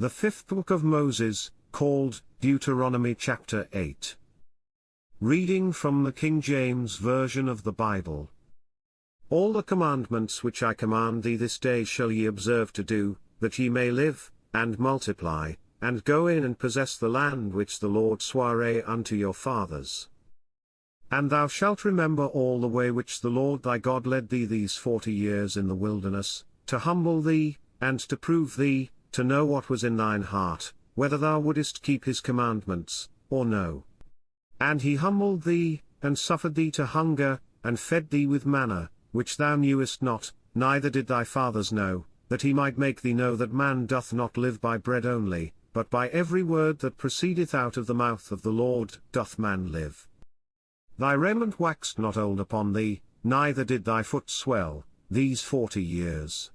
The fifth book of Moses, called Deuteronomy chapter 8. Reading from the King James Version of the Bible. All the commandments which I command thee this day shall ye observe to do, that ye may live, and multiply, and go in and possess the land which the Lord sware unto your fathers. And thou shalt remember all the way which the Lord thy God led thee these 40 years in the wilderness, to humble thee, and to prove thee, to know what was in thine heart, whether thou wouldest keep his commandments, or no. And he humbled thee, and suffered thee to hunger, and fed thee with manna, which thou knewest not, neither did thy fathers know, that he might make thee know that man doth not live by bread only, but by every word that proceedeth out of the mouth of the Lord doth man live. Thy raiment waxed not old upon thee, neither did thy foot swell, these 40 years.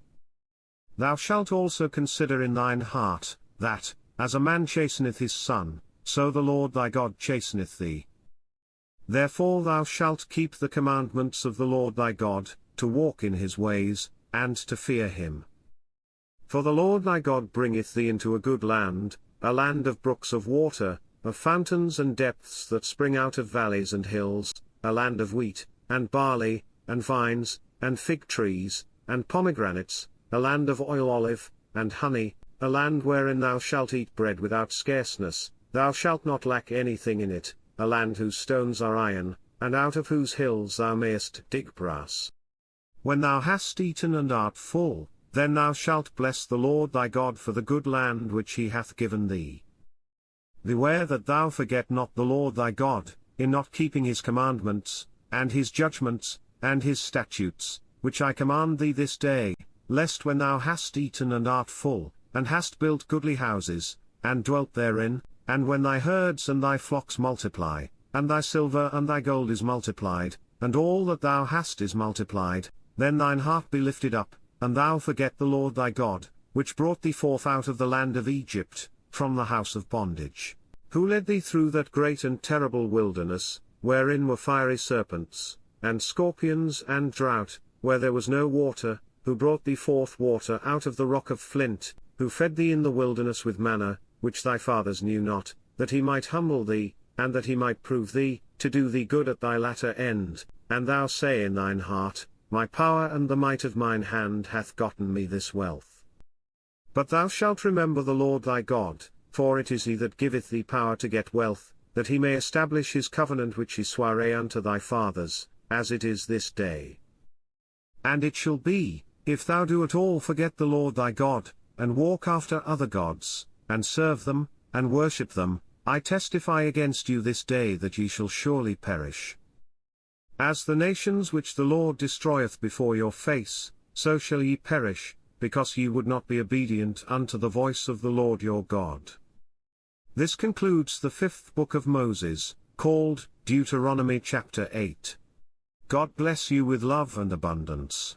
Thou shalt also consider in thine heart, that, as a man chasteneth his son, so the Lord thy God chasteneth thee. Therefore thou shalt keep the commandments of the Lord thy God, to walk in his ways, and to fear him. For the Lord thy God bringeth thee into a good land, a land of brooks of water, of fountains and depths that spring out of valleys and hills, a land of wheat, and barley, and vines, and fig trees, and pomegranates, a land of oil olive, and honey, a land wherein thou shalt eat bread without scarceness, thou shalt not lack anything in it, a land whose stones are iron, and out of whose hills thou mayest dig brass. When thou hast eaten and art full, then thou shalt bless the Lord thy God for the good land which he hath given thee. Beware that thou forget not the Lord thy God, in not keeping his commandments, and his judgments, and his statutes, which I command thee this day, lest when thou hast eaten and art full, and hast built goodly houses, and dwelt therein, and when thy herds and thy flocks multiply, and thy silver and thy gold is multiplied, and all that thou hast is multiplied, then thine heart be lifted up, and thou forget the Lord thy God, which brought thee forth out of the land of Egypt, from the house of bondage, who led thee through that great and terrible wilderness, wherein were fiery serpents, and scorpions and drought, where there was no water, who brought thee forth water out of the rock of flint, who fed thee in the wilderness with manna, which thy fathers knew not, that he might humble thee, and that he might prove thee, to do thee good at thy latter end, and thou say in thine heart, My power and the might of mine hand hath gotten me this wealth. But thou shalt remember the Lord thy God, for it is he that giveth thee power to get wealth, that he may establish his covenant which he sware unto thy fathers, as it is this day. And it shall be, if thou do at all forget the Lord thy God, and walk after other gods, and serve them, and worship them, I testify against you this day that ye shall surely perish. As the nations which the Lord destroyeth before your face, so shall ye perish, because ye would not be obedient unto the voice of the Lord your God. This concludes the fifth book of Moses, called Deuteronomy chapter 8. God bless you with love and abundance.